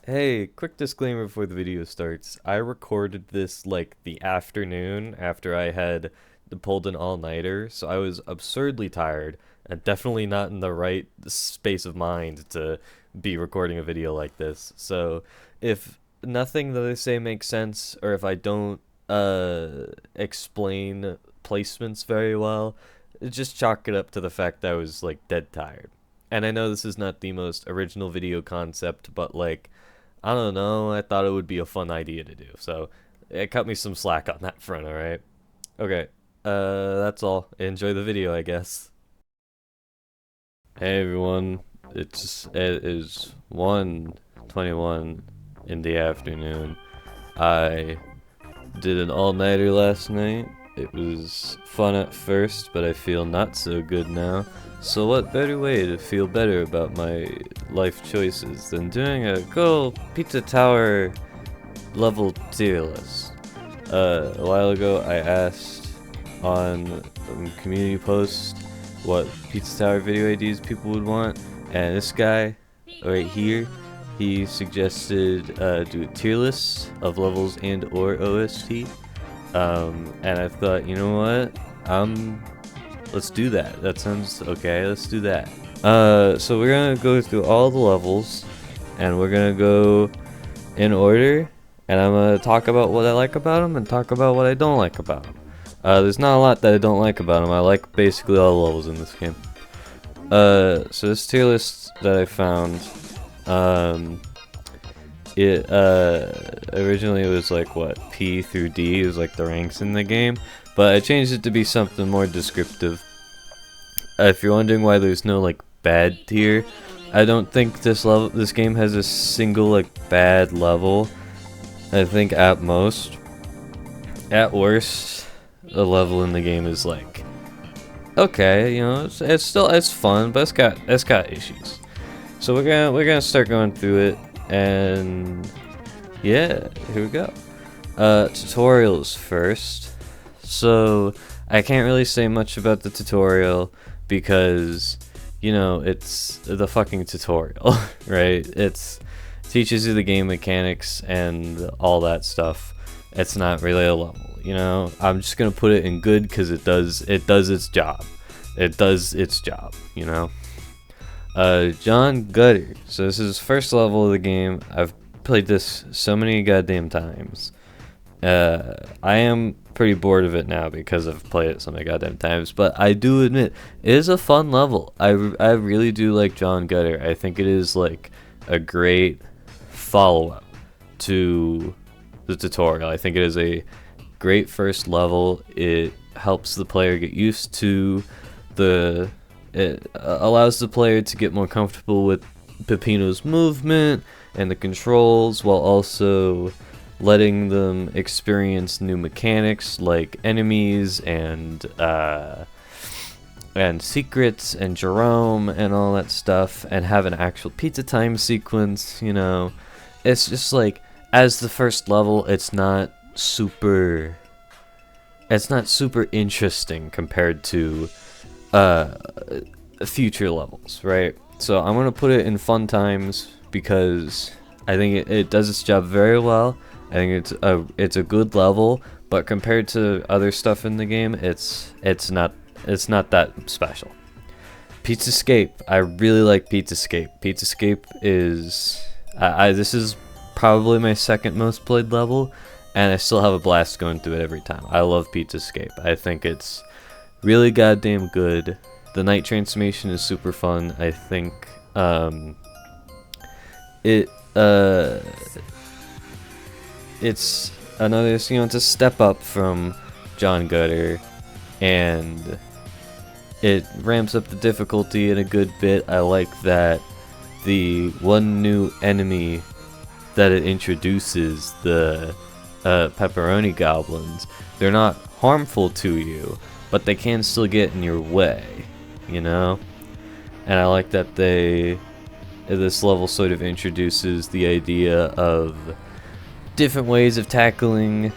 Hey, quick disclaimer before the video starts. I recorded this like the afternoon after I had pulled an all-nighter, so I was absurdly tired and definitely not in the right space of mind to be recording a video like this. So, if nothing that I say makes sense or if I don't explain placements very well, just chalk it up to the fact that I was like dead tired. And I know this is not the most original video concept, but like I don't know. I thought it would be a fun idea to do. So it cut me some slack on that front, alright? Okay. That's all. Enjoy the video, I guess. Hey everyone. It is 1:21 in the afternoon. I did an all-nighter last night. It was fun at first, but I feel not so good now. So what better way to feel better about my life choices than doing a cool Pizza Tower level tier list? A while ago I asked on a community post what Pizza Tower video ideas people would want, and this guy right here, he suggested do a tier list of levels and or OST. And I thought, you know what? Let's do that. That sounds okay. Let's do that. So we're gonna go through all the levels, and we're gonna go in order, and I'm gonna talk about what I like about them and talk about what I don't like about them. There's not a lot that I don't like about them. I like basically all the levels in this game. So this tier list that I found, it originally it was like what P through D, it was like the ranks in the game, but I changed it to be something more descriptive. If you're wondering why there's no like bad tier, I don't think this game has a single like bad level. I think at worst, the level in the game is like okay, you know, it's fun, but it's got issues. So we're gonna start going through it, and yeah, here we go. Tutorials first. So I can't really say much about the tutorial because, you know, it's the fucking tutorial, right? It teaches you the game mechanics and all that stuff. It's not really a level, you know. I'm just gonna put it in good because it does its job. It does its job, you know. John Gutter. So this is first level of the game. I've played this so many goddamn times. I am pretty bored of it now because I've played it so many goddamn times, but I do admit it is a fun level. I really do like John Gutter. I think it is like a great follow-up to the tutorial. I think it is a great first level. It helps the player get used to it allows the player to get more comfortable with Peppino's movement and the controls while also letting them experience new mechanics like enemies and secrets and Jerome and all that stuff, and have an actual pizza time sequence, you know. It's just like, as the first level, it's not super interesting compared to future levels, right? So I'm gonna put it in fun times because I think it does its job very well. I think it's a good level, but compared to other stuff in the game, it's not that special. Pizzascape. I really like Pizzascape. Pizzascape is this is probably my second most played level, and I still have a blast going through it every time. I love Pizzascape. I think it's really goddamn good. The night transformation is super fun. I think it's another, you know, it's a step up from John Gutter, and it ramps up the difficulty in a good bit. I like that the one new enemy that it introduces, the pepperoni goblins, they're not harmful to you, but they can still get in your way, you know? And I like that this level sort of introduces the idea of different ways of tackling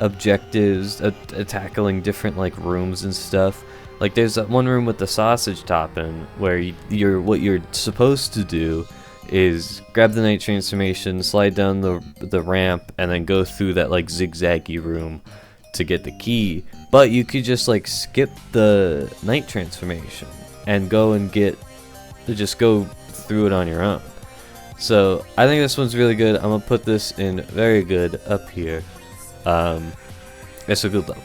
objectives, tackling different like rooms and stuff. Like there's that one room with the sausage topping where what you're supposed to do is grab the night transformation, slide down the ramp, and then go through that like zigzaggy room to get the key. But you could just like skip the night transformation and just go through it on your own. So I think this one's really good. I'm gonna put this in very good up here. It's a good level.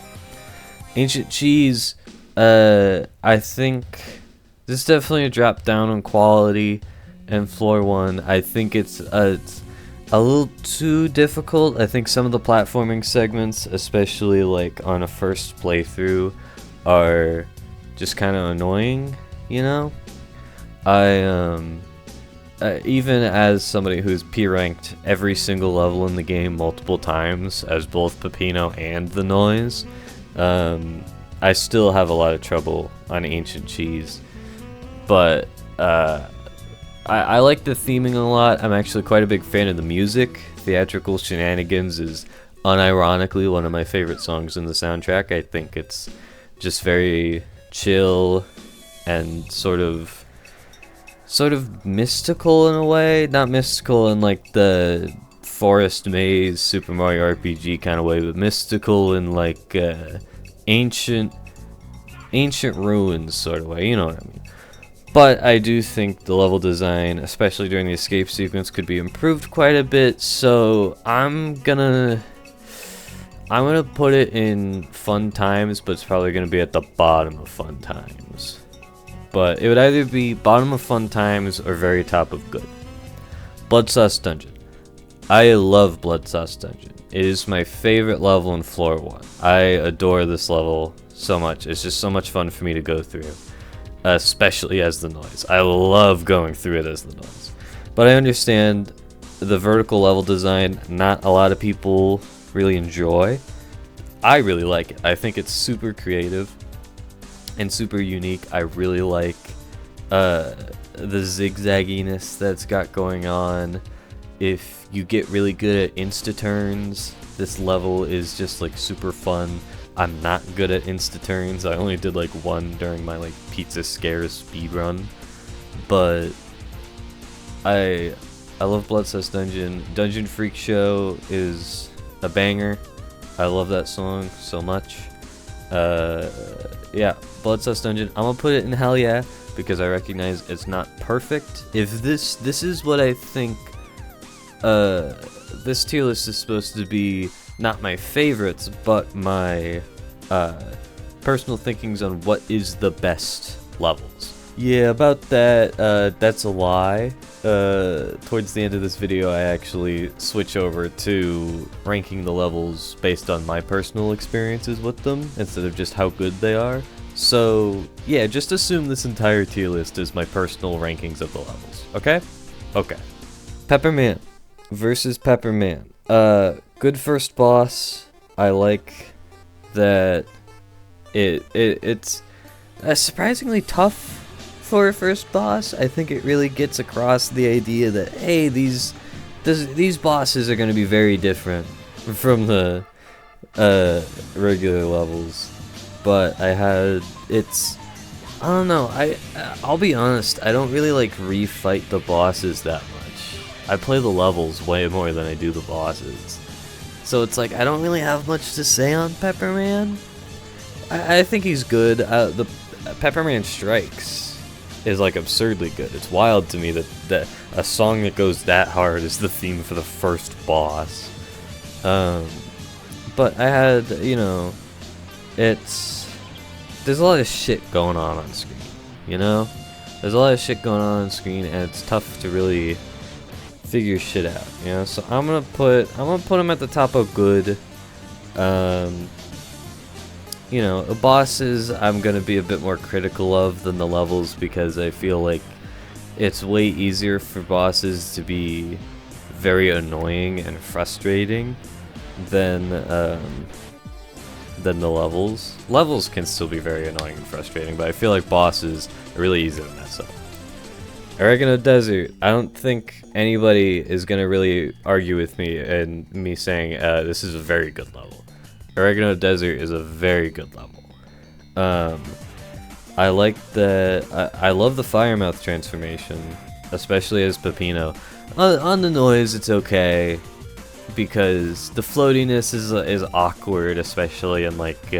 Ancient Cheese, I think this is definitely a drop down on quality. And floor 1, I think it's a little too difficult. I think some of the platforming segments, especially like on a first playthrough, are just kind of annoying, you know? Even as somebody who's P-ranked every single level in the game multiple times as both Peppino and the Noise, I still have a lot of trouble on Ancient Cheese. But I like the theming a lot. I'm actually quite a big fan of the music. Theatrical Shenanigans is unironically one of my favorite songs in the soundtrack. I think it's just very chill and sort of mystical in a way. Not mystical in like the Forest Maze Super Mario RPG kind of way, but mystical in like ancient ruins sort of way. You know what I mean? But I do think the level design, especially during the escape sequence, could be improved quite a bit. So I'm gonna put it in fun times, but it's probably gonna be at the bottom of fun times. But it would either be bottom of fun times or very top of good. Blood Sauce Dungeon. I love Blood Sauce Dungeon. It is my favorite level in floor 1. I adore this level so much. It's just so much fun for me to go through. Especially as the Noise. I love going through it as the Noise. But I understand the vertical level design, not a lot of people really enjoy. I really like it. I think it's super creative and super unique. I really like the zigzagginess that's got going on. If you get really good at insta-turns, this level is just like super fun. I'm not good at insta-turns. I only did like one during my like Pizza Scares speed run. But I love Blood Sauce Dungeon. Dungeon Freak Show is a banger. I love that song so much. Yeah, Blood Sauce Dungeon. I'm gonna put it in hell yeah because I recognize it's not perfect. If this is what I think this tier list is supposed to be. Not my favorites, but my personal thinkings on what is the best levels. Yeah, about that, that's a lie. Towards the end of this video, I actually switch over to ranking the levels based on my personal experiences with them, instead of just how good they are. So, yeah, just assume this entire tier list is my personal rankings of the levels, okay? Okay. Pepperman versus Pepperman. Good first boss. I like that it's surprisingly tough for a first boss. I think it really gets across the idea that hey, these bosses are going to be very different from the regular levels. But I don't know. I'll be honest. I don't really like refight the bosses that much. I play the levels way more than I do the bosses. So it's like, I don't really have much to say on Pepperman. I think he's good. The Pepperman Strikes is like absurdly good. It's wild to me that a song that goes that hard is the theme for the first boss. But I had, you know, there's a lot of shit going on screen, you know? There's a lot of shit going on screen, and it's tough to really figure shit out, you know. So I'm gonna put him at the top of good. You know, the bosses I'm gonna be a bit more critical of than the levels, because I feel like it's way easier for bosses to be very annoying and frustrating than the levels. Levels can still be very annoying and frustrating, but I feel like bosses are really easy to mess up. Oregano Desert. I don't think anybody is gonna really argue with me and me saying this is a very good level. Oregano Desert is a very good level. I like I love the Firemouth transformation. especially as Peppino. On the noise, it's okay, because the floatiness is awkward, especially in like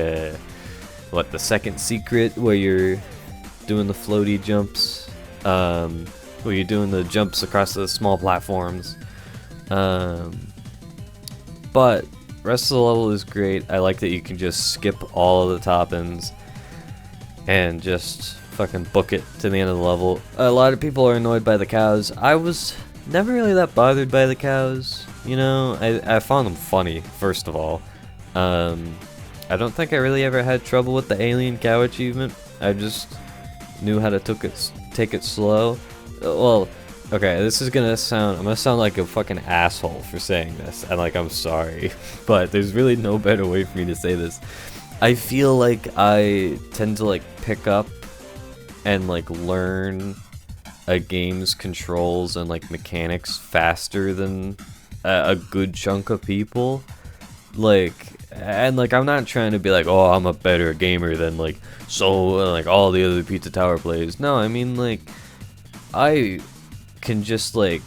what, the second secret where you're doing the floaty jumps, where you're doing the jumps across the small platforms. But rest of the level is great. I like that you can just skip all of the top ends and just fucking book it to the end of the level. A lot of people are annoyed by the cows. I was never really that bothered by the cows, you know. I found them funny, first of all. I don't think I really ever had trouble with the alien cow achievement. I just knew how to take it slow. Well, okay, this is gonna sound, I'm gonna sound like a fucking asshole for saying this, and like, I'm sorry, but there's really no better way for me to say this. I feel like I tend to like pick up and like learn a game's controls and like mechanics faster than a good chunk of people. Like, and like, I'm not trying to be like, oh, I'm a better gamer than like like all the other Pizza Tower players. No, I mean, like, I can just like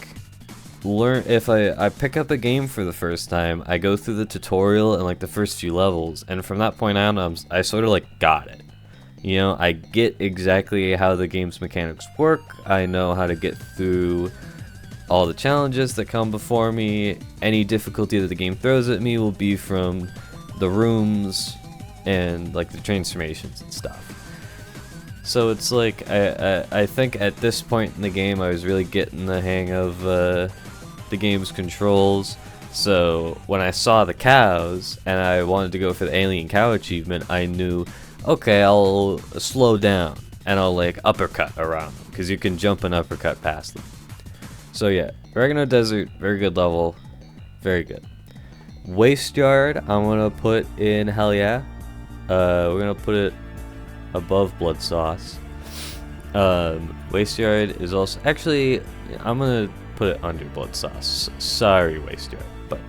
learn. If I pick up a game for the first time, I go through the tutorial and like the first few levels, and from that point on, I sort of like got it. You know, I get exactly how the game's mechanics work. I know how to get through all the challenges that come before me. Any difficulty that the game throws at me will be from the rooms and like the transformations and stuff. So it's like, I think at this point in the game I was really getting the hang of the game's controls. So when I saw the cows and I wanted to go for the alien cow achievement, I knew, okay, I'll slow down and I'll like uppercut around them, because you can jump and uppercut past them. So yeah, Oregano Desert, very good level, very good. Waste Yard, I'm gonna put in hell yeah. We're gonna put it above Blood Sauce. Waste Yard is also, actually, I'm gonna put it under Blood Sauce. Sorry, Waste Yard, but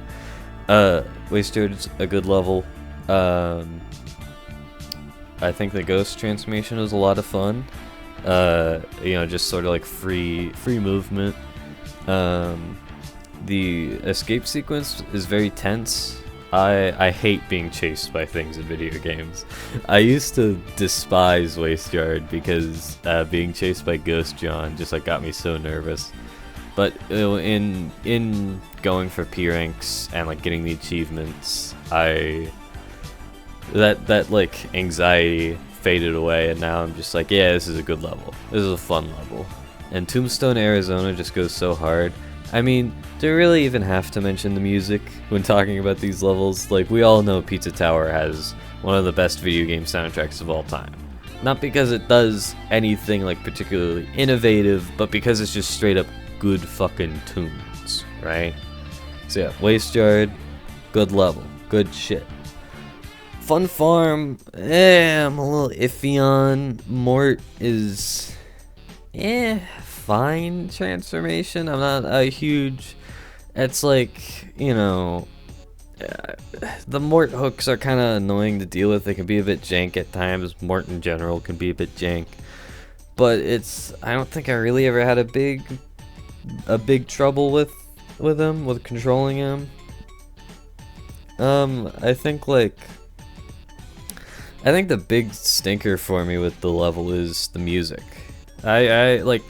Waste Yard is a good level. I think the ghost transformation is a lot of fun. You know, just sort of like free movement. The escape sequence is very tense. I hate being chased by things in video games. I used to despise Waste Yard because being chased by Ghost John just like got me so nervous. But in going for P ranks and like getting the achievements, that like anxiety faded away, and now I'm just like, yeah, this is a good level. This is a fun level. And Tombstone, Arizona just goes so hard. I mean, do we really even have to mention the music when talking about these levels? Like, we all know Pizza Tower has one of the best video game soundtracks of all time. Not because it does anything like particularly innovative, but because it's just straight up good fucking tunes, right? So yeah, Waste Yard, good level, good shit. Fun Farm, I'm a little iffy on. Mort is, fine transformation. I'm not a huge, it's like, you know, the Mort hooks are kind of annoying to deal with. They can be a bit jank at times. Mort in general can be a bit jank, but I don't think I really ever had a big trouble with him, with controlling him. I think the big stinker for me with the level is the music. I like,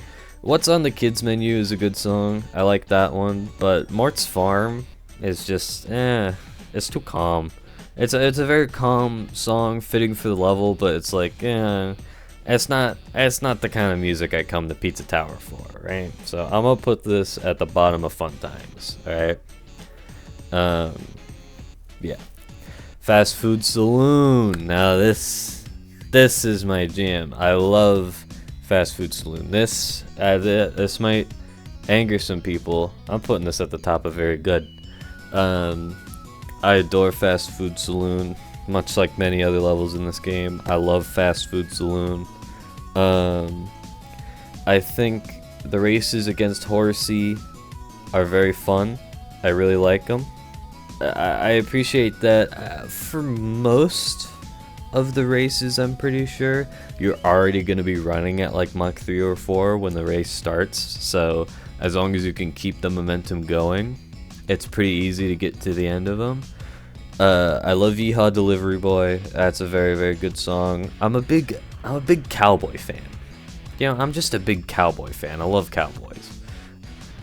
What's on the Kids Menu is a good song. I like that one, but Mort's Farm is just, it's too calm. It's a very calm song, fitting for the level, but it's like, it's not the kind of music I come to Pizza Tower for, right? So I'm gonna put this at the bottom of Fun Times, alright? Yeah. Fast Food Saloon. Now this is my jam. I love Fast Food Saloon. This might anger some people. I'm putting this at the top of very good. I adore Fast Food Saloon, much like many other levels in this game. I love Fast Food Saloon. I think the races against Horsey are very fun. I really like them. I appreciate that for most of the races, I'm pretty sure, you're already going to be running at like Mach 3 or 4 when the race starts. So as long as you can keep the momentum going, it's pretty easy to get to the end of them. I love Yeehaw Delivery Boy. That's a very, very good song. I'm a big cowboy fan. You know, I'm just a big cowboy fan. I love cowboys.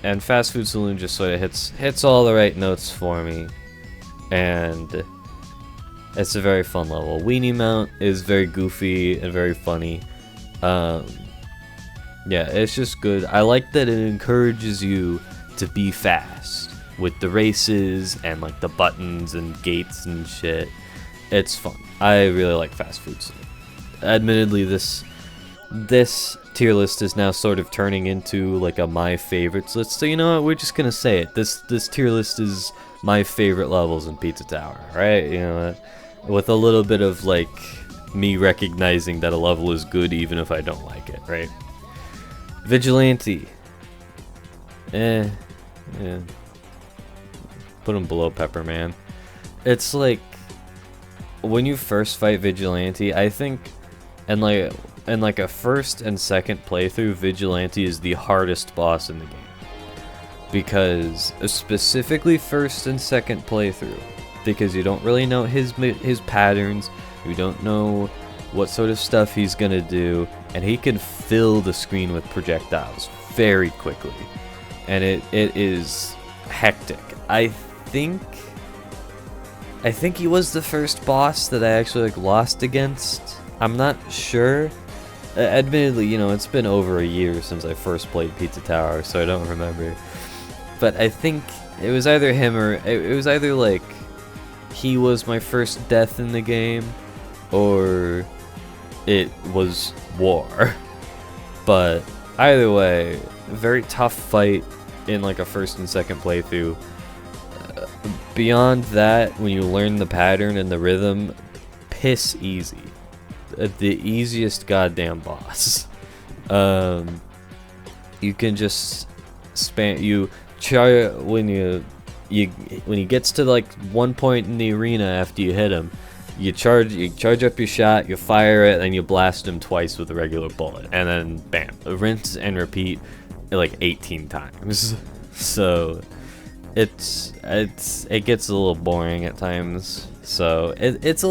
And Fast Food Saloon just sort of hits all the right notes for me. And it's a very fun level. Weenie Mount is very goofy and very funny. Yeah, it's just good. I like that it encourages you to be fast with the races and like the buttons and gates and shit. It's fun. I really like Fast Food Saloon. Admittedly, this tier list is now sort of turning into like a my favorites list. So you know what? We're just gonna say it. This tier list is my favorite levels in Pizza Tower, right? You know, with a little bit of like me recognizing that a level is good even if I don't like it, right? Vigilante. Yeah. Put him below Pepperman. It's like when you first fight Vigilante, I think, and like a first and second playthrough, Vigilante is the hardest boss in the game. Because specifically first and second playthrough, because you don't really know his patterns, you don't know what sort of stuff he's gonna do, and he can fill the screen with projectiles very quickly, and it is hectic. I think he was the first boss that I actually like lost against. I'm not sure. Admittedly, you know, it's been over a year since I first played Pizza Tower, so I don't remember. But I think it was either him or it was either like he was my first death in the game, or it was War. But either way, very tough fight in like a first and second playthrough. Beyond that, when you learn the pattern and the rhythm, piss easy. The easiest goddamn boss. You can just spam when he gets to like one point in the arena after you hit him, you charge up your shot, you fire it, and you blast him twice with a regular bullet, and then bam, rinse and repeat like 18 times. So it gets a little boring at times. So it's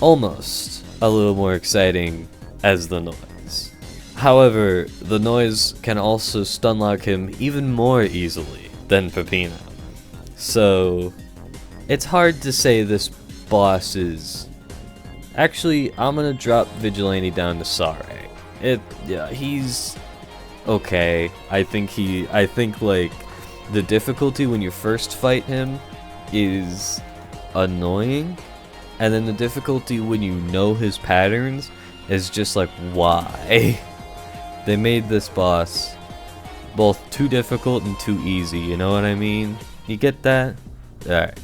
almost a little more exciting as the noise. However, the noise can also stunlock him even more easily than Peppino. So it's hard to say this boss is... Actually, I'm gonna drop Vigilante down to Sare. He's okay. I think like the difficulty when you first fight him is annoying, and then the difficulty when you know his patterns is just like, why? They made this boss both too difficult and too easy, you know what I mean? You get that? Alright.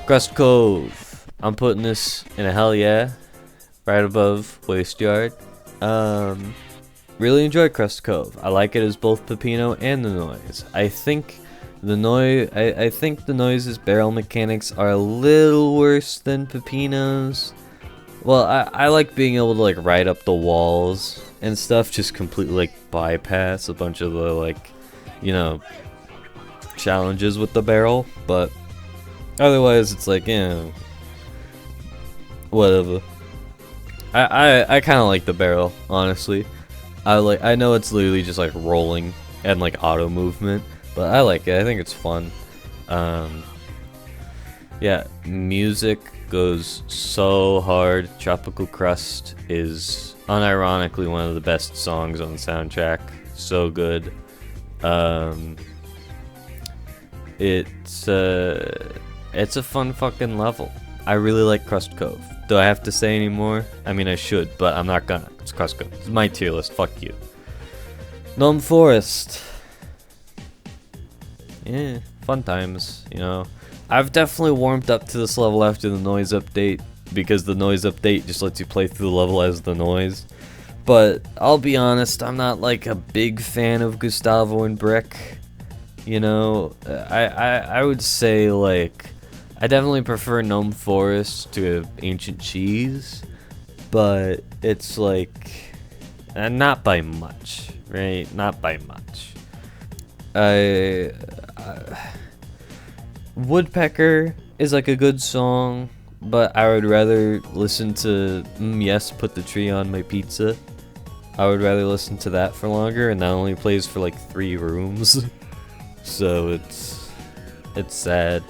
Crust Cove. I'm putting this in a hell yeah, right above Waste Yard. Really enjoy Crust Cove. I like it as both Peppino and the noise. I think the noise's barrel mechanics are a little worse than Peppino's. Well, I like being able to like ride up the walls and stuff, just completely like bypass a bunch of the like, you know, challenges with the barrel. But otherwise, it's like, yeah, whatever. I kind of like the barrel, honestly. I know it's literally just like rolling and like auto movement, but I like it. I think it's fun. Yeah, music goes so hard. Tropical Crust is unironically one of the best songs on the soundtrack. So good. It's a fun fucking level. I really like Crust Cove. Do I have to say any more? I mean, I should, but I'm not gonna. It's Crust Cove. It's my tier list. Fuck you. Gnome Forest. Yeah, fun times, you know. I've definitely warmed up to this level after the noise update, because the noise update just lets you play through the level as the noise. But I'll be honest, I'm not like a big fan of Gustavo and Brick. You know, I would say like I definitely prefer Gnome Forest to Ancient Cheese, but it's like not by much, right? Not by much. Woodpecker is like a good song, but I would rather listen to Yes, Put the Tree on My Pizza. I would rather listen to that for longer, and that only plays for like 3 rooms. So it's sad.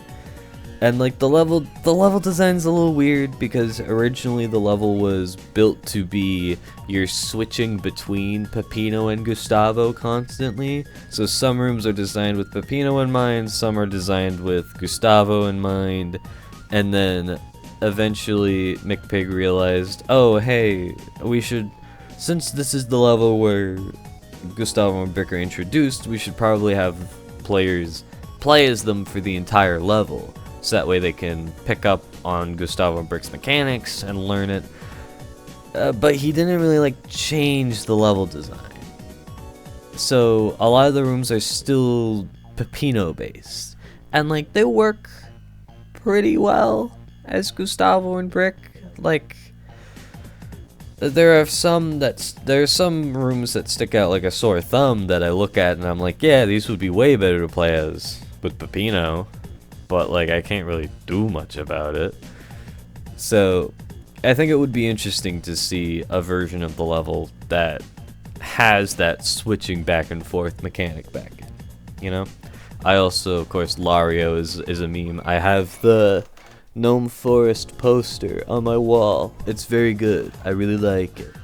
And like the level design's a little weird because originally the level was built to be you're switching between Peppino and Gustavo constantly. So some rooms are designed with Peppino in mind, some are designed with Gustavo in mind, and then eventually McPig realized, oh hey, we should, since this is the level where Gustavo and Brick are introduced, we should probably have players play as them for the entire level. So that way they can pick up on Gustavo and Brick's mechanics and learn it. But he didn't really like change the level design. So a lot of the rooms are still Peppino based. And like they work pretty well as Gustavo and Brick. Like there are some rooms that stick out like a sore thumb that I look at and I'm like, yeah, these would be way better to play as with Peppino. But like I can't really do much about it. So I think it would be interesting to see a version of the level that has that switching back and forth mechanic back in, you know? I also, of course, Lario is a meme. I have the Gnome Forest poster on my wall. It's very good. I really like it.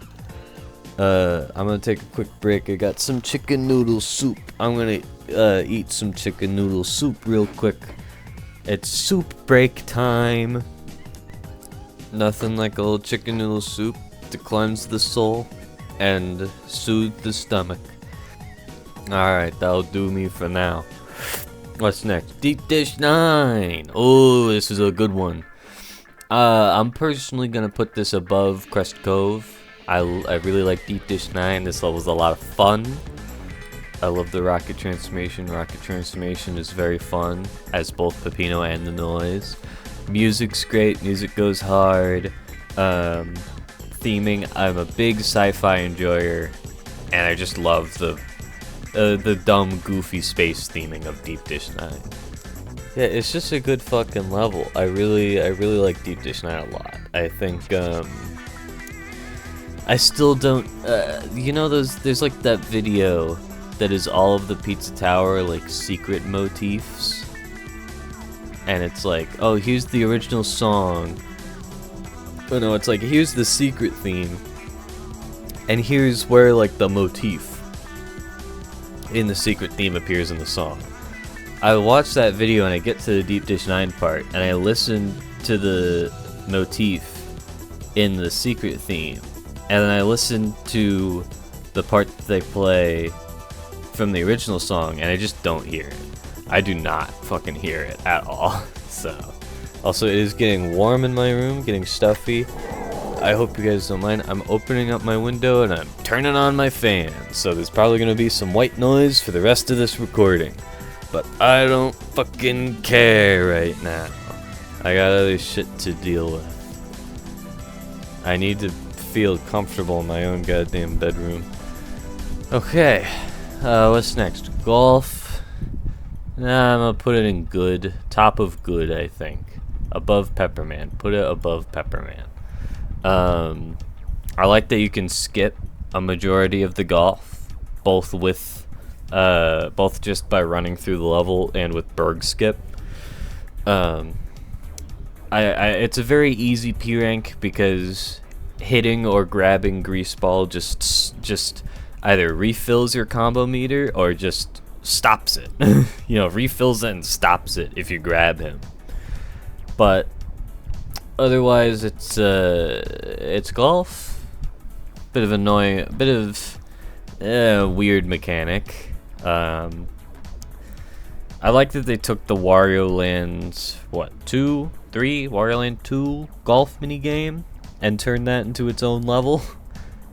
I'm gonna take a quick break. I got some chicken noodle soup. I'm gonna eat some chicken noodle soup real quick. It's soup break time. Nothing like a little chicken noodle soup to cleanse the soul and soothe the stomach. Alright, that'll do me for now. What's next? Deep Dish 9. Oh, this is a good one. I'm personally gonna put this above Crest Cove. I really like Deep Dish 9. This level's a lot of fun. I love the rocket transformation. Rocket transformation is very fun, as both Peppino and the noise. Music's great. Music goes hard. Theming, I'm a big sci-fi enjoyer, and I just love the dumb, goofy space theming of Deep Dish 9. Yeah, it's just a good fucking level. I really like Deep Dish 9 a lot. I think I still don't. You know, there's like that video that is all of the Pizza Tower like secret motifs, and it's like, oh, here's the original song. Oh no, it's like here's the secret theme, and here's where like the motif in the secret theme appears in the song. I watched that video and I get to the Deep Dish 9 part, and I listen to the motif in the secret theme, and then I listen to the part that they play from the original song, and I just don't hear it. I do not fucking hear it at all. So, also it is getting warm in my room, getting stuffy. I hope you guys don't mind. I'm opening up my window and I'm turning on my fan, so there's probably gonna be some white noise for the rest of this recording. But I don't fucking care right now. I got other shit to deal with. I need to feel comfortable in my own goddamn bedroom. Okay. What's next? Golf. Nah, I'm gonna put it in good. Top of good, I think. Above Pepperman. Put it above Pepperman. I like that you can skip a majority of the golf, both just by running through the level and with Berg skip. It's a very easy P rank because hitting or grabbing Grease Ball just either refills your combo meter or just stops it. You know, refills it and stops it if you grab him. But otherwise, it's golf. Bit of annoying, bit of weird mechanic. I like that they took the Wario Land 2, 3 Wario Land 2 golf mini game and turned that into its own level.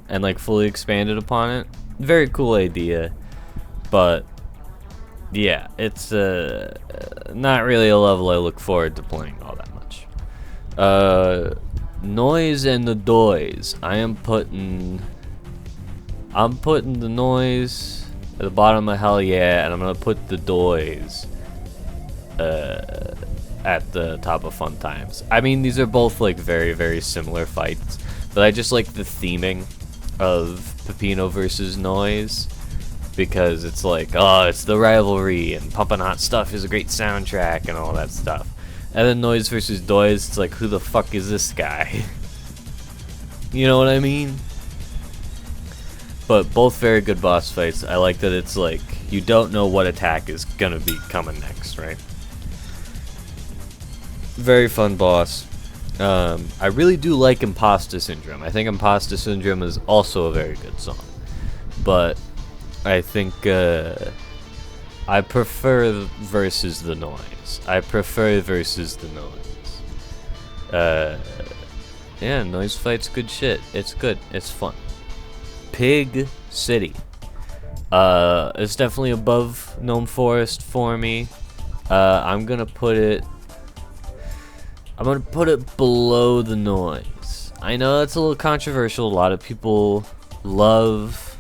And like fully expanded upon it. Very cool idea, but yeah, it's not really a level I look forward to playing all that much. Noise and the doys. I'm putting the noise at the bottom of hell yeah, and I'm gonna put the doys at the top of fun times. I mean, these are both like very, very similar fights, but I just like the theming of Pepino versus Noise, because it's like, oh, it's the rivalry, and Pumpin' Hot Stuff is a great soundtrack and all that stuff. And then Noise versus Doys, it's like, who the fuck is this guy? You know what I mean? But both very good boss fights. I like that it's like, you don't know what attack is gonna be coming next, right? Very fun boss. I really do like Imposter Syndrome. I think Imposter Syndrome is also a very good song. But I think I prefer versus the Noise. I prefer versus the Noise. Yeah, Noise Fight's good shit. It's good. It's fun. Pig City. It's definitely above Gnome Forest for me. I'm gonna put it below the Noise. I know that's a little controversial. A lot of people love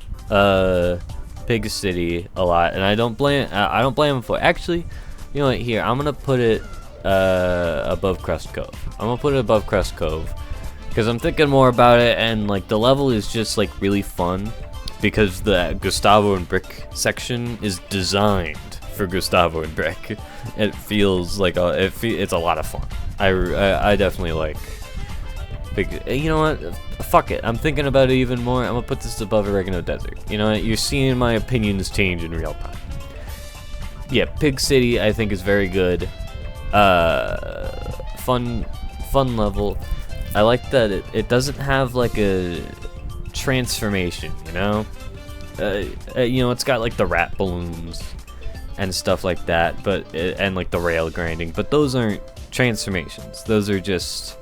Pig City a lot, and I don't blame them for it. Actually, you know what? Here, I'm gonna put it above Crust Cove. I'm gonna put it above Crust Cove because I'm thinking more about it, and like the level is just like really fun because the Gustavo and Brick section is designed for Gustavo and Brick. It feels like it's a lot of fun. I definitely like Pig. You know what? Fuck it. I'm thinking about it even more. I'm gonna put this above Oregano Desert. You know what? You're seeing my opinions change in real time. Yeah, Pig City I think is very good. Fun level. I like that it doesn't have like a transformation. You know, it's got like the rat balloons and stuff like that, but and like the rail grinding, but those aren't transformations. Those are just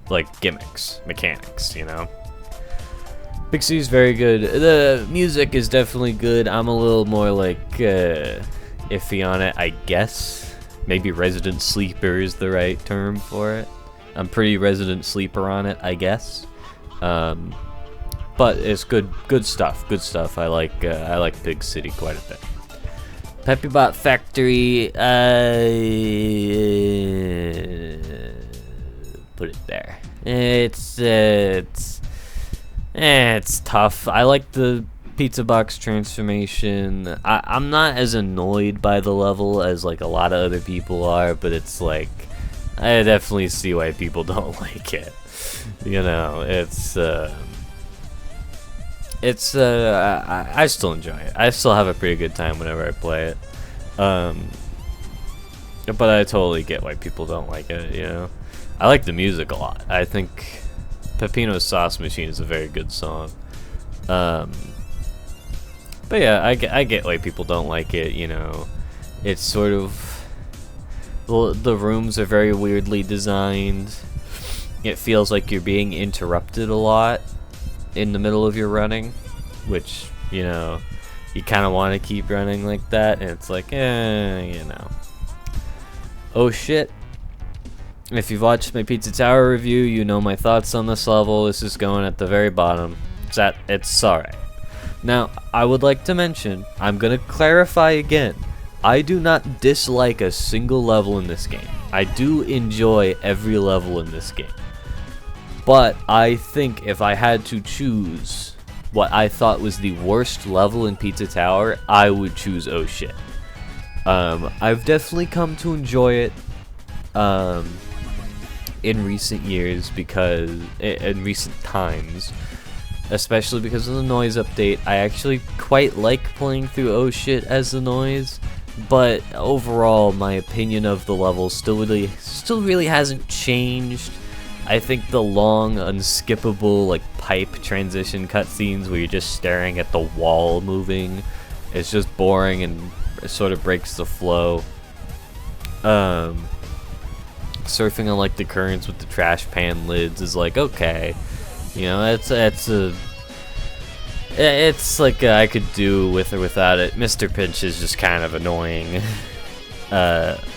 like gimmicks, mechanics, you know. Pig City's very good. The music is definitely good. I'm a little more like iffy on it, I guess. Maybe Resident Sleeper is the right term for it. I'm pretty Resident Sleeper on it, I guess. But it's good stuff. Good stuff. I like Pig City quite a bit. Peppybot Factory, put it there. It's tough. I like the pizza box transformation. I'm not as annoyed by the level as like a lot of other people are, but it's like I definitely see why people don't like it. You know, I still enjoy it. I still have a pretty good time whenever I play it. But I totally get why people don't like it, you know. I like the music a lot. I think Pepino's Sauce Machine is a very good song. But yeah, I get why people don't like it, you know. It's sort of the rooms are very weirdly designed. It feels like you're being interrupted a lot in the middle of your running, which, you know, you kind of want to keep running like that, and it's like, you know. Oh shit. If you've watched my Pizza Tower review, you know my thoughts on this level. This is going at the very bottom. It's alright. Now, I would like to mention, I'm gonna clarify again, I do not dislike a single level in this game. I do enjoy every level in this game. But I think if I had to choose what I thought was the worst level in Pizza Tower, I would choose Oh Shit. I've definitely come to enjoy it in recent years in recent times, especially because of the noise update. I actually quite like playing through Oh Shit as the noise, but overall my opinion of the level still really hasn't changed. I think the long, unskippable, like, pipe transition cutscenes where you're just staring at the wall moving, it's just boring and it sort of breaks the flow. Surfing on, like, the currents with the trash pan lids is like, okay. You know, that's It's like I could do with or without it. Mr. Pinch is just kind of annoying.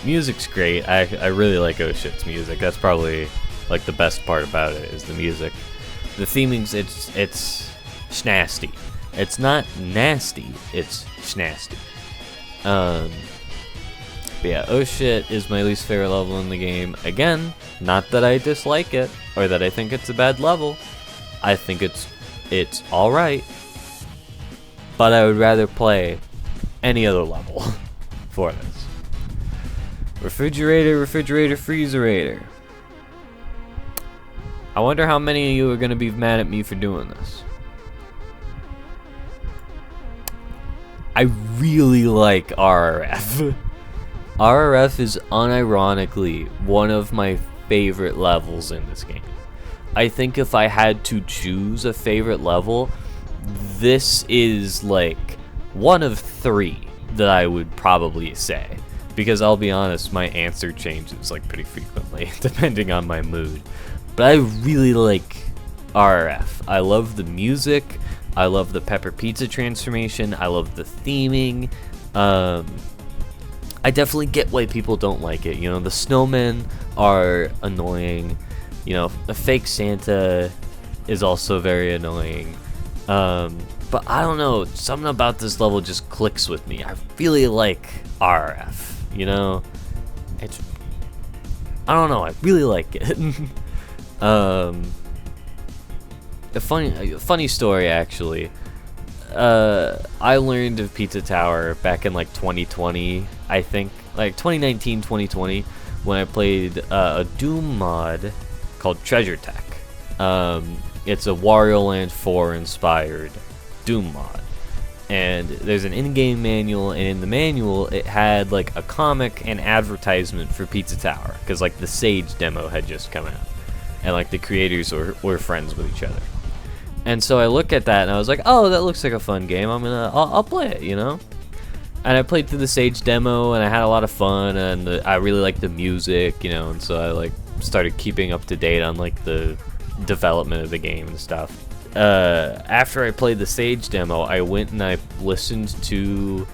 Music's great. I really like Oh Shit's music. That's probably like the best part about it is the music. The theming's it's snasty. It's not nasty. It's snasty. But yeah, Oh Shit is my least favorite level in the game. Again, not that I dislike it or that I think it's a bad level. I think it's all right. But I would rather play any other level for this. Refrigerator, freezerator. I wonder how many of you are going to be mad at me for doing this. I really like RRF. RRF is unironically one of my favorite levels in this game. I think if I had to choose a favorite level, this is like one of 3 that I would probably say. Because I'll be honest, my answer changes like pretty frequently, depending on my mood. But I really like RRF. I love the music. I love the pepper pizza transformation. I love the theming. I definitely get why people don't like it. You know, the snowmen are annoying. You know, the fake Santa is also very annoying. But I don't know, something about this level just clicks with me. I really like RF. You know, I don't know, I really like it. A funny story actually. I learned of Pizza Tower back in like 2020, I think, like 2019, 2020, when I played a Doom mod called Treasure Tech. It's a Wario Land 4 inspired Doom mod. And there's an in-game manual, and in the manual it had like a comic and advertisement for Pizza Tower, because like the Sage demo had just come out, and like the creators were friends with each other. And so I look at that and I was like, oh, that looks like a fun game. I'll play it, you know. And I played through the Sage demo and I had a lot of fun, and I really liked the music, you know. And so I like started keeping up to date on like the development of the game and stuff. After I played the Sage demo, I went and I listened to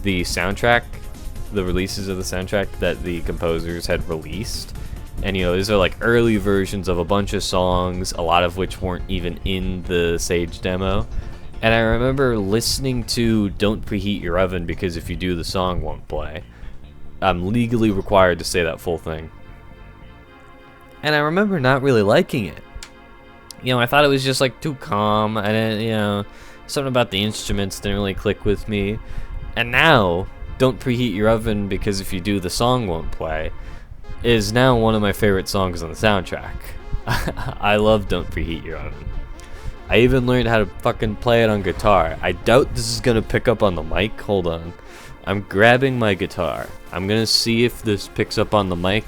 the soundtrack, the releases of the soundtrack that the composers had released. And you know, these are like early versions of a bunch of songs, a lot of which weren't even in the Sage demo. And I remember listening to Don't Preheat Your Oven, because if you do, the song won't play. I'm legally required to say that full thing. And I remember not really liking it. You know, I thought it was just like too calm. I didn't, you know, something about the instruments didn't really click with me. And now, Don't Preheat Your Oven, because if you do, the song won't play, is now one of my favorite songs on the soundtrack. I love Don't Preheat Your Oven. I even learned how to fucking play it on guitar. I doubt this is gonna pick up on the mic. Hold on. I'm grabbing my guitar. I'm gonna see if this picks up on the mic.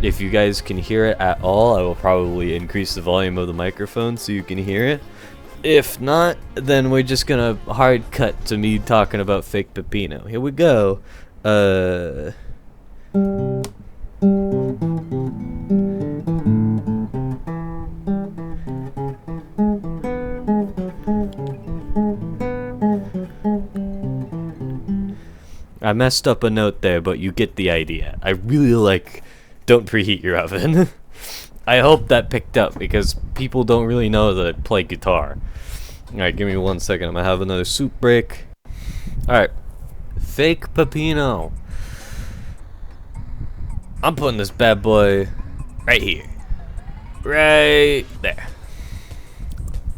If you guys can hear it at all, I will probably increase the volume of the microphone so you can hear it. If not, then we're just gonna hard cut to me talking about fake pepino. Here we go. I messed up a note there, but you get the idea. I really like Don't Preheat Your Oven. I hope that picked up, because people don't really know that I play guitar. Alright, give me 1 second. I'm gonna have another soup break. Alright. Fake pepino. I'm putting this bad boy right here. Right there.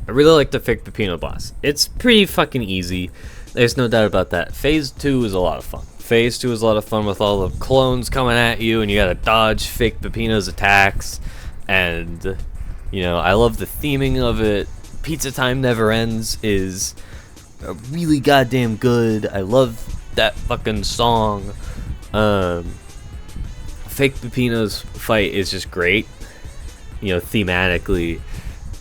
I really like the fake pepino boss. It's pretty fucking easy. There's no doubt about that. Phase 2 is a lot of fun. Phase 2 is a lot of fun with all the clones coming at you, and you gotta dodge fake Pepino's attacks. And, you know, I love the theming of it. Pizza Time Never Ends is really goddamn good. I love that fucking song. Fake Pepino's fight is just great, you know, thematically.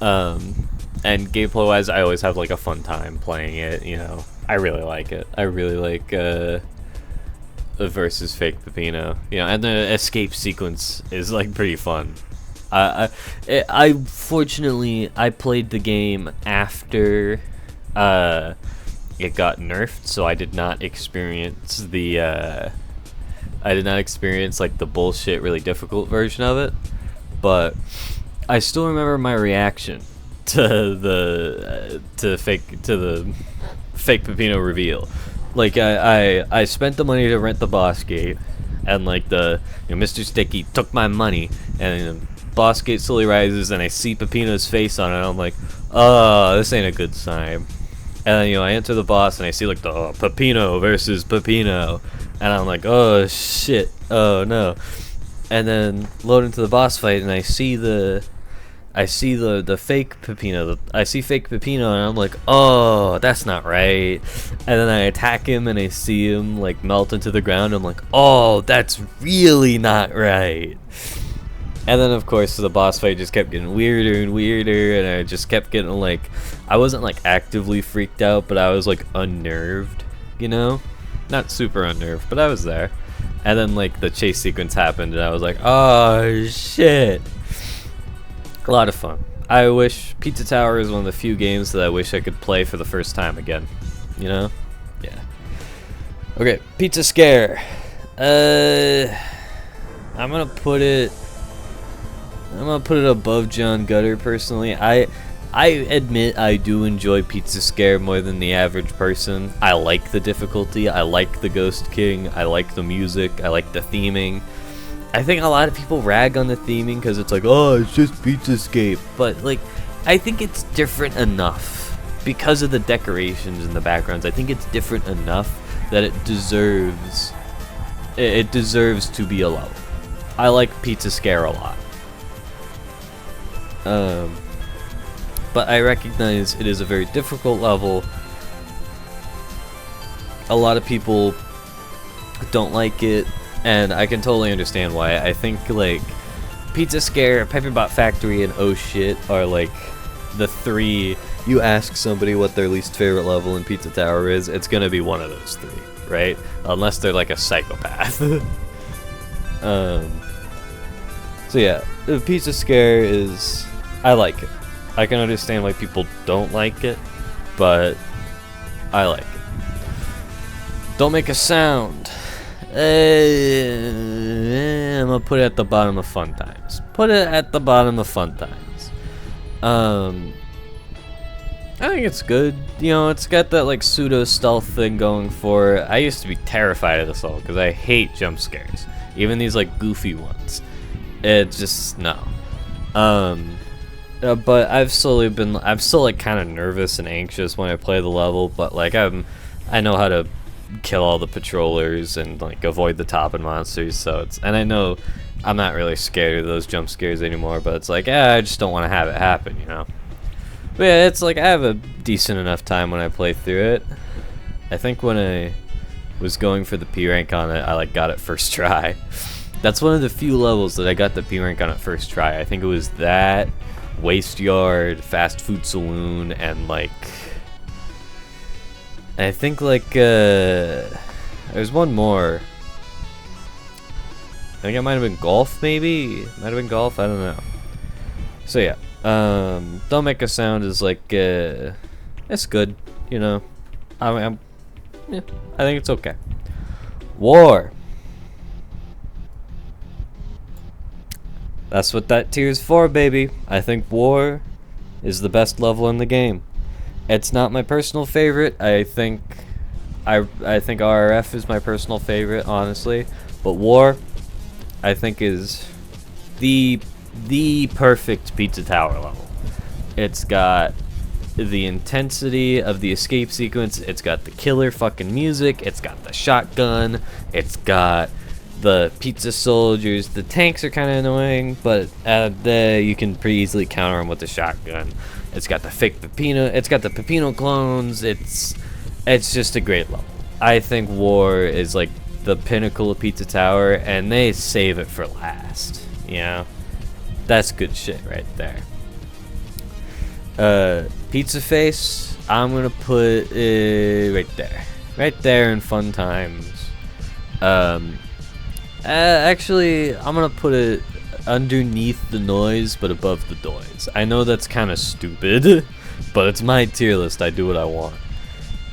And gameplay wise, I always have like a fun time playing it, you know. I really like it. I really like versus fake pepino, you know, and the escape sequence is like pretty fun. I fortunately I played the game after it got nerfed, so I did not experience the like the bullshit really difficult version of it, but I still remember my reaction to the fake Peppino reveal. Like I spent the money to rent the boss gate, and like Mr. Sticky took my money, and the boss gate slowly rises, and I see Peppino's face on it, and I'm like, oh, this ain't a good sign. And then, I enter the boss, and I see like the Peppino versus Peppino, and I'm like, oh shit, oh no. And then load into the boss fight, and I see the fake Peppino. I see fake Peppino, and I'm like, oh, that's not right. And then I attack him, and I see him like melt into the ground. I'm like, oh, that's really not right. And then of course the boss fight just kept getting weirder and weirder, and I just kept getting like, I wasn't like actively freaked out, but I was like unnerved, not super unnerved, but I was there. And then like the chase sequence happened, and I was like, oh shit. A lot of fun. I wish Pizza Tower is one of the few games that I wish I could play for the first time again. Yeah. Okay, Pizza Scare. I'm gonna put it above John Gutter personally. I admit I do enjoy Pizza Scare more than the average person. I like the difficulty. I like the Ghost King. I like the music. I like the theming. I think a lot of people rag on the theming because it's like, oh, it's just Pizzascape. But, like, I think it's different enough because of the decorations and the backgrounds. I think it's different enough that it deserves to be a level. I like Pizza Scare a lot. But I recognize it is a very difficult level. A lot of people don't like it, and I can totally understand why. I think like Pizza Scare, Pepperbot Factory, and Oh Shit are like the three. You ask somebody what their least favorite level in Pizza Tower is, it's gonna be one of those three, right? Unless they're like a psychopath. So yeah, the Pizza Scare is, I like it. I can understand why people don't like it, but I like it. Don't make a sound. I'm gonna put it at the bottom of fun times. Put it at the bottom of fun times. I think it's good. It's got that like pseudo stealth thing going for it. I used to be terrified of this level because I hate jump scares, even these like goofy ones. It's just no. But I'm still like kind of nervous and anxious when I play the level. But like I know how to kill all the patrollers and like avoid the top-end monsters. So and I know I'm not really scared of those jump scares anymore. But it's like, I just don't want to have it happen, But yeah, it's like I have a decent enough time when I play through it. I think when I was going for the P rank on it, I like got it first try. That's one of the few levels that I got the P rank on it first try. I think it was that, Waste Yard, Fast Food Saloon, and like I think like there's one more. I think it might have been Golf, maybe. Might have been Golf. I don't know. So yeah. Don't Make a Sound is like, it's good, yeah, I think it's okay. War. That's what that tier is for, baby. I think War is the best level in the game. It's not my personal favorite. I think RRF is my personal favorite, honestly, but War, I think, is the perfect Pizza Tower level. It's got the intensity of the escape sequence, it's got the killer fucking music, it's got the shotgun, it's got the pizza soldiers. The tanks are kind of annoying, but you can pretty easily counter them with the shotgun. It's got the fake Peppino, it's got the Peppino clones. It's just a great level. I think War is like the pinnacle of Pizza Tower, and they save it for last, That's good shit right there. Pizza Face, I'm gonna put right there in fun times. Actually, I'm gonna put it underneath the noise but above the noise. I know that's kind of stupid, but it's my tier list. I do what I want.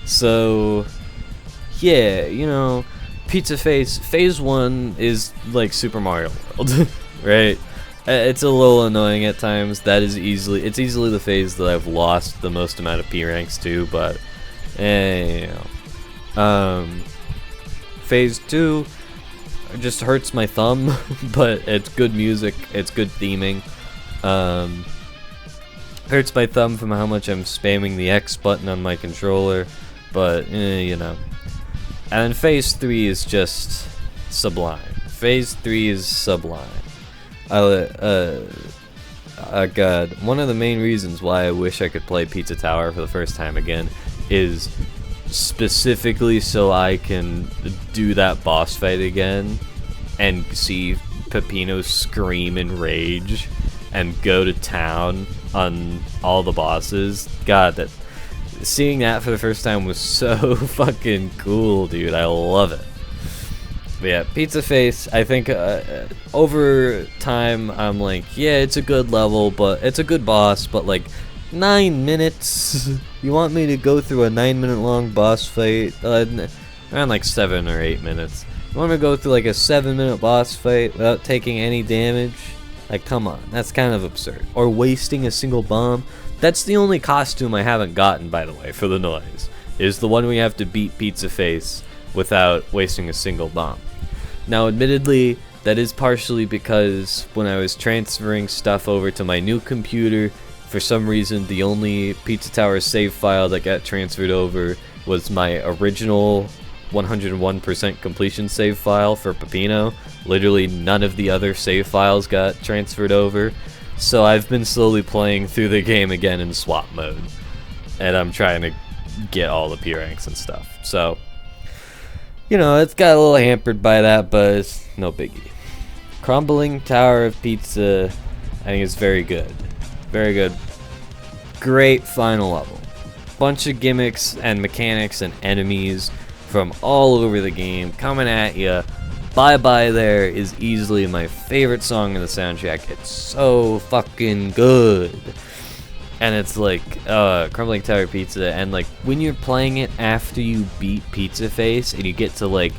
So, yeah, you know, Pizza Phase 1 is like Super Mario World, right? It's a little annoying at times. It's easily the phase that I've lost the most amount of P ranks to, but, you know. Phase 2 just hurts my thumb, but it's good music, it's good theming. Hurts my thumb from how much I'm spamming the X button on my controller, but you know. And then Phase 3 is just sublime. Phase 3 is sublime. God, one of the main reasons why I wish I could play Pizza Tower for the first time again is specifically so I can do that boss fight again and see Peppino scream in rage and go to town on all the bosses. God, seeing that for the first time was so fucking cool, dude. I love it. But yeah, Pizza Face, I think over time I'm like, yeah, it's a good level, but it's a good boss, but like 9 minutes? You want me to go through a 9-minute long boss fight? Around like 7 or 8 minutes. You want me to go through like a 7-minute boss fight without taking any damage? Like, come on, that's kind of absurd. Or wasting a single bomb. That's the only costume I haven't gotten, by the way, for the noise, is the one we have to beat Pizza Face without wasting a single bomb. Now, admittedly, that is partially because when I was transferring stuff over to my new computer, for some reason, the only Pizza Tower save file that got transferred over was my original 101% completion save file for Peppino. Literally none of the other save files got transferred over. So I've been slowly playing through the game again in swap mode. And I'm trying to get all the P ranks and stuff. So, you know, it's got a little hampered by that, but it's no biggie. Crumbling Tower of Pizza, I think it's very good. Very good. Great final level. Bunch of gimmicks and mechanics and enemies from all over the game coming at you. Bye Bye There is easily my favorite song in the soundtrack. It's so fucking good. And it's like Crumbling Tower Pizza, and like when you're playing it after you beat Pizza Face and you get to like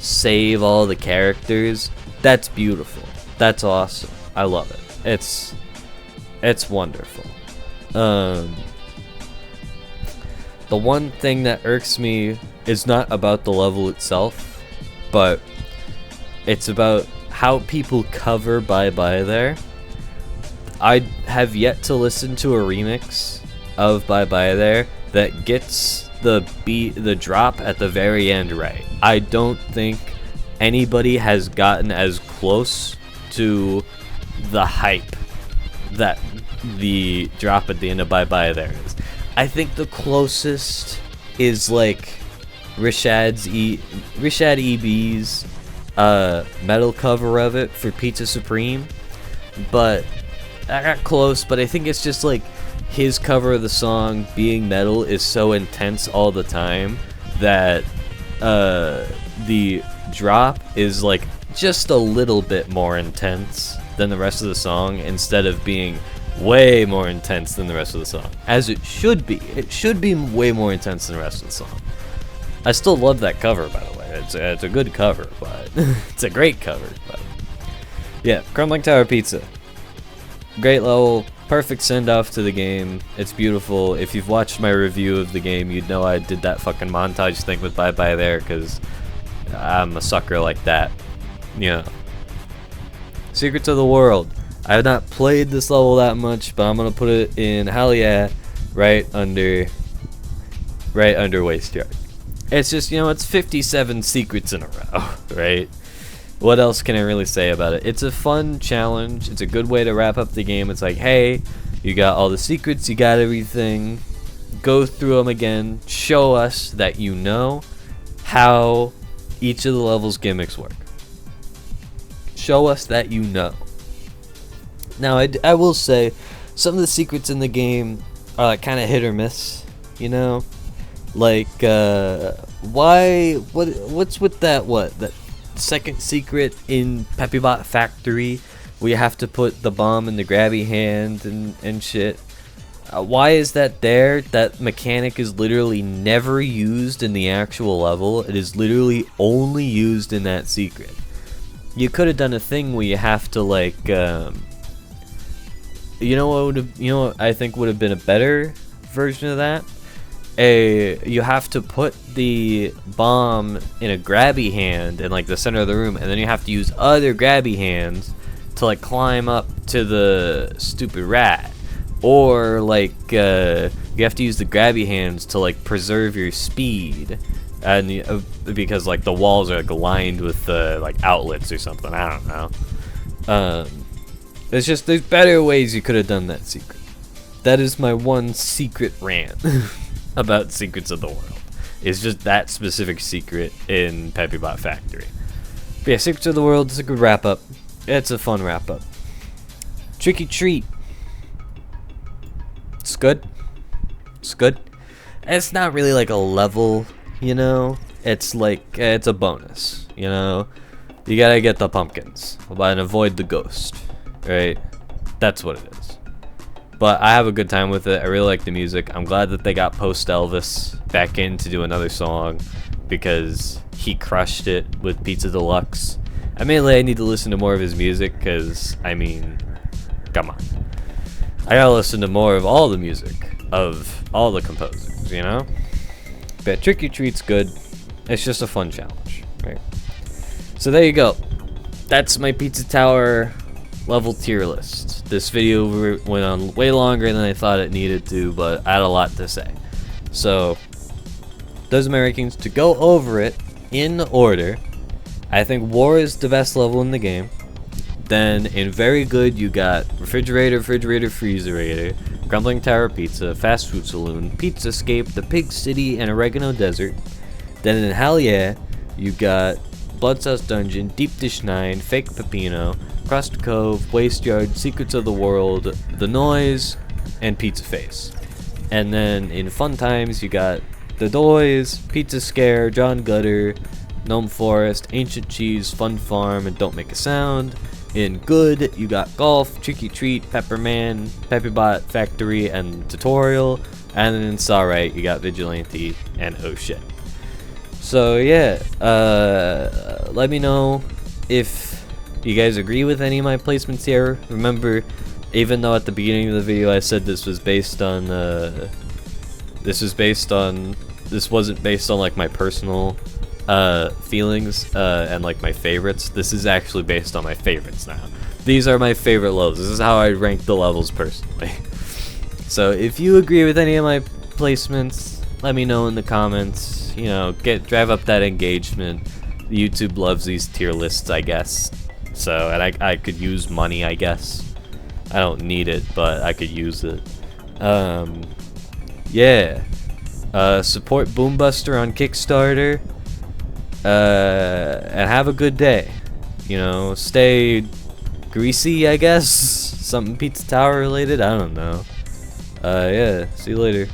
save all the characters, that's beautiful. That's awesome. I love it. It's wonderful. The one thing that irks me is not about the level itself, but it's about how people cover Bye Bye There. I have yet to listen to a remix of Bye Bye There that gets the drop at the very end right. I don't think anybody has gotten as close to the hype that the drop at the end of Bye Bye There is. I think the closest is like Rashad EB's metal cover of it for Pizza Supreme, but I got close. But I think it's just like his cover of the song being metal is so intense all the time that the drop is like just a little bit more intense than the rest of the song, instead of being way more intense than the rest of the song, as it should be. It should be way more intense than the rest of the song. I still love that cover, by the way. It's a good cover, but it's a great cover. But yeah, Crumbling Tower Pizza, great level, perfect send off to the game. It's beautiful. If you've watched my review of the game, you'd know I did that fucking montage thing with Bye Bye There, because I'm a sucker like that. Yeah. Secrets of the World. I have not played this level that much, but I'm gonna put it in hell yeah, right under Waste Yard. It's just, you know, it's 57 secrets in a row, right? What else can I really say about it? It's a fun challenge. It's a good way to wrap up the game. It's like, hey, you got all the secrets, you got everything. Go through them again. Show us that you know how each of the levels' gimmicks work. Show us that you know. Now, I will say, some of the secrets in the game are like kind of hit or miss, you know? Like, what's with that second secret in Peppybot Factory where you have to put the bomb in the grabby hand and shit? Why is that there? That mechanic is literally never used in the actual level. It is literally only used in that secret. You could have done a thing where you have to like, you know what I think would have been a better version of that? You have to put the bomb in a grabby hand in like the center of the room, and then you have to use other grabby hands to like climb up to the stupid rat. Or like you have to use the grabby hands to like preserve your speed, and because like the walls are like lined with like outlets or something. I don't know. It's just there's better ways you could have done that secret. That is my one secret rant about Secrets of the World. It's just that specific secret in Peppybot Factory. But yeah, Secrets of the World is a good wrap up. It's a fun wrap up. Tricky Treat. It's good. It's good. It's not really like a level, you know. It's like it's a bonus, you know. You gotta get the pumpkins and avoid the ghost, right? That's what it is. But I have a good time with it. I really like the music. I'm glad that they got Post Elvis back in to do another song because he crushed it with Pizza Deluxe. I need to listen to more of his music because I mean, come on. I gotta listen to more of all the music of all the composers, you know? But Tricky Treat's good. It's just a fun challenge, right? So there you go. That's my Pizza Tower level tier list. This video went on way longer than I thought it needed to, but I had a lot to say. So, those are my rankings. To go over it in order, I think War is the best level in the game. Then in very good, you got Refrigerator, Freezerator, Crumbling Tower Pizza, Fast Food Saloon, Pizza Escape, The Pig City, and Oregano Desert. Then in Hell Yeah, you got Blood Sauce Dungeon, Deep Dish 9, Fake Pepino, Crust Cove, Waste Yard, Secrets of the World, The Noise, and Pizza Face. And then in Fun Times, you got The Doys, Pizza Scare, John Gutter, Gnome Forest, Ancient Cheese, Fun Farm, and Don't Make a Sound. In Good, you got Golf, Tricky Treat, Pepperman, Peppybot Factory, and Tutorial. And then in Starright, you got Vigilante and Oh Shit. So yeah, let me know if you guys agree with any of my placements here. Remember, even though at the beginning of the video I said this wasn't based on like my personal feelings and like my favorites. This is actually based on my favorites now. These are my favorite levels. This is how I rank the levels personally. So if you agree with any of my placements, let me know in the comments. You know, drive up that engagement. YouTube loves these tier lists, I guess. So, and I could use money, I guess. I don't need it, but I could use it. Yeah. Support Boombuster on Kickstarter. And have a good day. You know, stay greasy, I guess. Something Pizza Tower related. I don't know. Yeah. See you later.